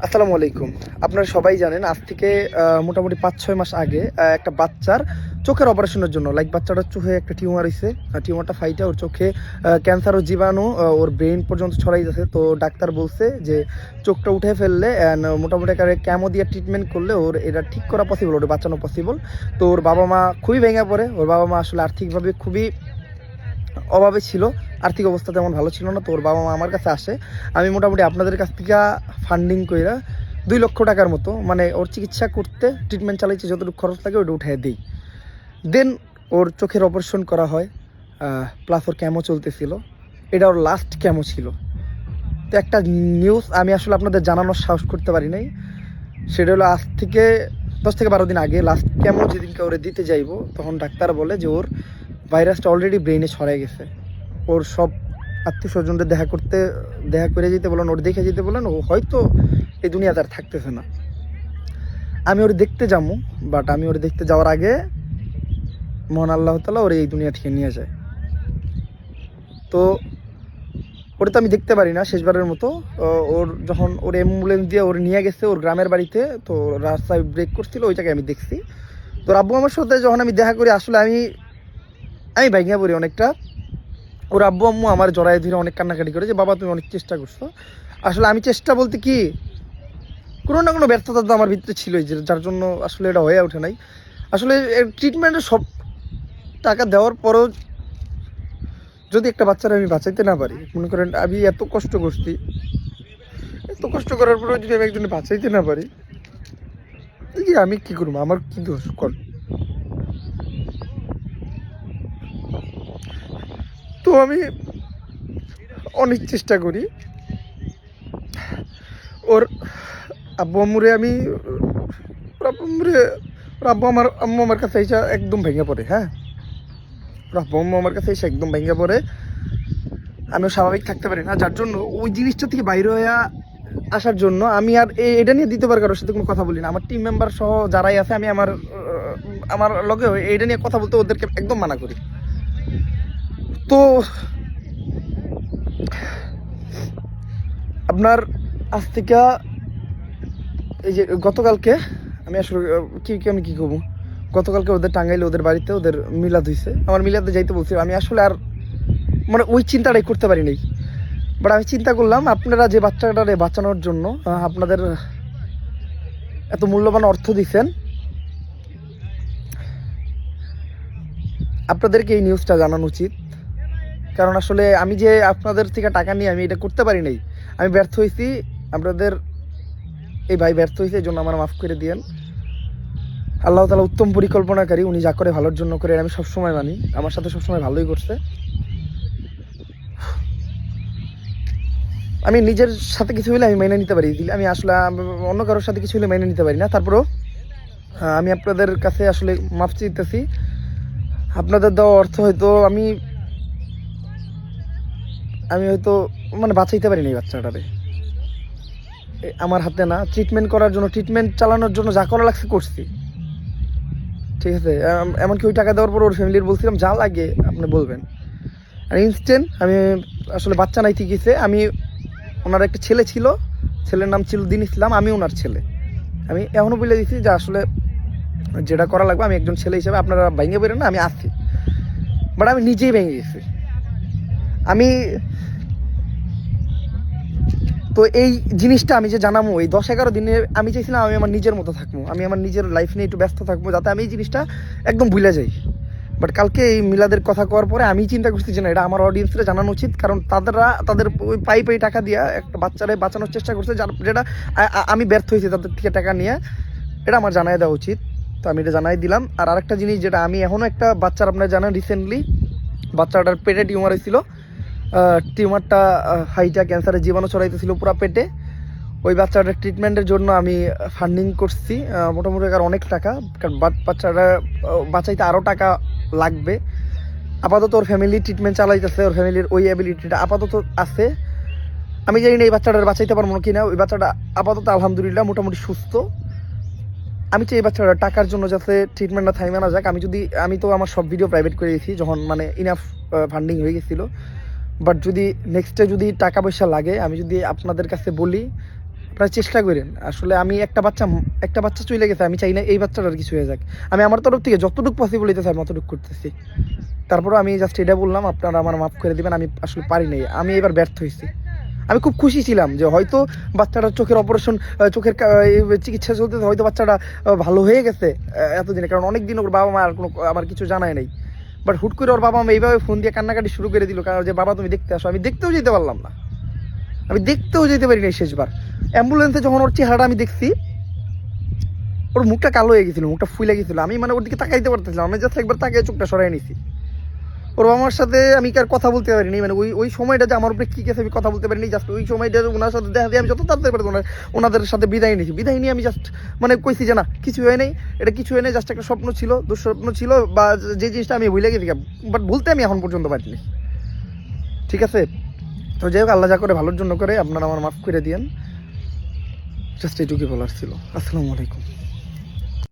আসসালামু আলাইকুম। আপনারা সবাই জানেন আজ থেকে মোটামুটি ৫-৬ মাস আগে একটা বাচ্চার চোখের অপারেশনের জন্য বাচ্চাটার চোখে একটা টিউমার হইছে। টিউমারটা ফাইটা ওর চোখে ক্যান্সার ও জীবাণু ওর ব্রেইন পর্যন্ত ছড়াই যাচ্ছে। তো ডাক্তার বলছে যে চোখটা উঠে ফেললে মোটামুটি একেবারে ক্যামো দিয়ে ট্রিটমেন্ট করলে ওর এটা ঠিক করা পসিবল, ওটা বাঁচানো পসিবল। তো ওর বাবা-মা খুবই ভেঙে পড়ে। ওর বাবা-মা আসলে আর্থিকভাবে খুবই অভাবে ছিল, আর্থিক অবস্থা তেমন ভালো ছিল না। তো ওর বাবা মা আমার কাছে আসে, আমি মোটামুটি আপনাদের কাছ থেকে ফান্ডিং কইরা 2 লক্ষ টাকার মতো, মানে ওর চিকিৎসা করতে ট্রিটমেন্ট চালাইছে, যতটুকু খরচ লাগে ওটা উঠাই দিই। দেন ওর চোখের অপারেশন করা হয়, প্লাস ওর ক্যামো চলতেছিল। এটা ওর লাস্ট ক্যামো ছিল। তো একটা নিউজ আমি আসলে আপনাদের জানানোর সাহস করতে পারি নাই। সেটা হলো আজ থেকে 10 থেকে 12 দিন আগে লাস্ট ক্যামো যেদিনকে ওরে দিতে যাইব, তখন ডাক্তার বলে যে ওর ভাইরাসটা অলরেডি ব্রেইনে ছড়াই গেছে। ওর সব আত্মীয় স্বজনদের দেখা করে যেতে বলেন, ওর দেখে যেতে বলেন, ও হয়তো এই দুনিয়াতে আর থাকতেছে না। আমি ওর দেখতে যাবো, বাট আমি ওর দেখতে যাওয়ার আগে মহান আল্লাহ তাআলা ওর এই দুনিয়া থেকে নিয়ে যায়। তো ওটা তো আমি দেখতে পারি না শেষবারের মতো। ওর যখন ওর অ্যাম্বুলেন্স দিয়ে ওর নিয়ে গেছে ওর গ্রামের বাড়িতে, তো রাস্তায় ব্রেক করছিল, ওই জায়গায় আমি দেখছি। তো আব্বু আমার সাথে যখন আমি দেখা করি, আসলে আমি ভাইঙ্গা পড়ি অনেকটা। ওর আব্বু আম্মু আমার জড়ায় ধরে অনেক কান্নাকাটি করে যে বাবা তুমি অনেক চেষ্টা করছো। আসলে আমি চেষ্টা বলতে কি, কোনো না কোনো ব্যর্থতা তো আমার ভিতরে ছিলই, যার জন্য আসলে এটা হয়ে ওঠে নাই। আসলে ট্রিটমেন্টের সব টাকা দেওয়ার পরও যদি একটা বাচ্চারা আমি বাঁচাইতে না পারি, মনে করেন আমি এত কষ্ট করছি, এত কষ্ট করার পরেও যদি আমি একজনে বাঁচাইতে না পারি, কি আমি কি করবো? আমার কি দোষ কর? তো আমি অনেক চেষ্টা করি। ওর আব্বু আম্মুরে আমি ওর আব্বু আম্মুরে ওর আম্মু আমার কাছে এসে একদম ভেঙে পড়ে। হ্যাঁ, ওর আব্বু আম্মু আমার কাছে এসে একদম ভেঙে পড়ে। আমিও স্বাভাবিক থাকতে পারি না, যার জন্য ওই জিনিসটা থেকে বাইরে হয়ে আসার জন্য আমি আর এটা নিয়ে দ্বিতীয়বার কারোর সাথে কোনো কথা বলি না। আমার টিম মেম্বার সহ যারাই আছে, আমি আমার লগে এটা নিয়ে কথা বলতে ওদেরকে একদম মানা করি। তো আপনার আজ থেকে এই যে গতকালকে আমি আসলে আমি কি করবো, গতকালকে ওদের টাঙ্গাইলে ওদের বাড়িতে ওদের মিলাদ হয়েছে। আমার মিলাদে যাইতে বলছি, আমি আসলে আর মানে ওই চিন্তাটাই করতে পারি নাই। বাট আমি চিন্তা করলাম আপনারা যে বাচ্চাটারে বাঁচানোর জন্য আপনাদের এত মূল্যবান অর্থ দিচ্ছেন, আপনাদেরকে এই নিউজটা জানানো উচিত। কারণ আসলে আমি যে আপনাদের থেকে টাকা নিয়ে আমি এটা করতে পারি নাই, আমি ব্যর্থ হয়েছি। আপনাদের এই ভাই ব্যর্থ হয়েছে, এই জন্য আমার মাফ করে দিয়েন। আল্লাহ তাআলা উত্তম পরিকল্পনাকারী, উনি যা করে ভালোর জন্য করে, আমি সবসময় মানি। আমার সাথে সবসময় ভালোই করছে। আমি নিজের সাথে কিছু হলে আমি মেনে নিতে পারি, আমি আসলে অন্য কারোর সাথে কিছু হলে মেনে নিতে পারি না। তারপরেও আমি আপনাদের কাছে আসলে মাফ চাইতেছি। আপনাদের দেওয়া অর্থ হয়তো আমি হয়তো মানে বাঁচাইতে পারিনি এই বাচ্চাটারে। আমার হাতে না, ট্রিটমেন্ট করার জন্য, ট্রিটমেন্ট চালানোর জন্য যা করা লাগছে করছি, ঠিক আছে। এমনকি ওই টাকা দেওয়ার পর ওর ফ্যামিলির বলছিলাম যা লাগে আপনি বলবেন। আর ইনস্ট্যান্ট আমি আসলে বাচ্চা নাই ঠিক আছে, আমি ওনার একটা ছেলে ছিল, ছেলের নাম ছিল দিন ইসলাম, আমি ওনার ছেলে। আমি এখনও বলে দিচ্ছি যে আসলে যেটা করা লাগবে, আমি একজন ছেলে হিসেবে আপনারা ভেঙে বেরোন না, আমি আছি। বাট আমি নিজেই ভেঙে গেছি। আমি তো এই জিনিসটা আমি যে জানাবো এই 10-11 দিনে, আমি চাইছিলাম আমি আমার নিজের মতো থাকবো, আমি আমার নিজের লাইফ নিয়ে একটু ব্যস্ত থাকবো, যাতে আমি এই জিনিসটা একদম ভুলে যাই। বাট কালকে এই মিলাদের কথা কওয়ার পরে আমি চিন্তা করছি যে না, এটা আমার অডিয়েন্সরা জানানো উচিত। কারণ তাদের ওই পাই টাকা দিয়ে একটা বাচ্চারে বাঁচানোর চেষ্টা করছে, যেটা আমি ব্যর্থ হয়েছি তাদের থেকে টাকা নিয়ে। এটা আমার জানাই দেওয়া উচিত। তো আমি এটা জানাই দিলাম। আর আরেকটা জিনিস, যেটা আমি এখনও একটা বাচ্চার, আপনারা জানেন রিসেন্টলি বাচ্চাটার পেটে টিউমার হয়েছিল। টিউমারটা হাইটা ক্যান্সারের জীবাণু ছড়াইতেছিল পুরো পেটে। ওই বাচ্চাটার ট্রিটমেন্টের জন্য আমি ফান্ডিং করছি মোটামুটি আর অনেক টাকা। কারণ বাচ্চাটা বাঁচাইতে আরও টাকা লাগবে। আপাতত ওর ফ্যামিলি ট্রিটমেন্ট চালাইতেছে, ওর ফ্যামিলির ওই অ্যাবিলিটিটা আপাতত আছে। আমি জানি না এই বাচ্চাটার বাঁচাইতে পারবো কি না। ওই বাচ্চাটা আপাতত আলহামদুলিল্লাহ মোটামুটি সুস্থ। আমি চাই এই বাচ্চাটা টাকার জন্য যাতে ট্রিটমেন্টটা থাইমে না যাক। আমি তো আমার সব ভিডিও প্রাইভেট করে দিয়েছি যখন মানে ইনাফ ফান্ডিং হয়ে গেছিলো। বাট যদি নেক্সটে যদি টাকা পয়সা লাগে, আমি যদি আপনাদের কাছে বলি, আপনারা চেষ্টা করেন। আসলে আমি একটা বাচ্চা চলে গেছে, আমি চাই না এই বাচ্চাটার কিছু হয়ে যাক। আমি আমার তরফ থেকে যতটুকু পসিবল হইতেছে আমি অতটুকু করতেছি। তারপরে আমি জাস্ট এটা বললাম, আপনারা আমার মাফ করে দিবেন, আমি আসলে পারি নাই, আমি এবার ব্যর্থ হয়েছি। আমি খুব খুশি ছিলাম যে হয়তো বাচ্চাটার চোখের অপারেশন, চোখের চিকিৎসা চলতেছে, হয়তো বাচ্চাটা ভালো হয়ে গেছে এতদিনে, কারণ অনেক দিন ওর বাবা মা আর কোনো আমার কিছু জানায় নাই। বাট হুট করে ওর বাবা মা এইভাবে ফোন দিয়ে কান্নাকাটি শুরু করে দিল, কারণ যে বাবা তুমি দেখতে আসো। আমি দেখতেও যেতে পারলাম না, আমি দেখতেও যেতে পারি নাই শেষবার। অ্যাম্বুলেন্সে যখন ওর চেহারাটা আমি দেখছি, ওর মুখটা কালো হয়ে গেছিল, মুখটা ফুলে গেছিল, আমি মানে ওর দিকে তাকাইতে পারতেছিলাম, আমি জাস্ট একবার তাকিয়ে চোখটা সরাই নিছি। ওর বাবার সাথে আমি আর কথা বলতে পারিনি, মানে ওই সময়টা যে আমার উপরে কী গেছে আমি কথা বলতে পারিনি। জাস্ট ওই সময়টা ওনার সাথে দেখা দিয়ে আমি যত তাড়াতাড়ি পারি ওনাদের সাথে বিদায় নিয়ে আমি জাস্ট মানে কইছি যে না কিছু হয় নাই, এটা কিছু হয় নাই, জাস্ট একটা স্বপ্ন ছিল, দুঃস্বপ্ন ছিল, বা যে জিনিসটা আমি ভুলে গেছি, বাট ভুলতে আমি এখন পর্যন্ত পারিনি। ঠিক আছে, তো যাই হোক, আল্লাহ যা করে ভালোর জন্য করে, আপনারা আমার মাফ করে দিয়েন। জাস্ট এইটুকুই বলার ছিল। আসসালামু আলাইকুম।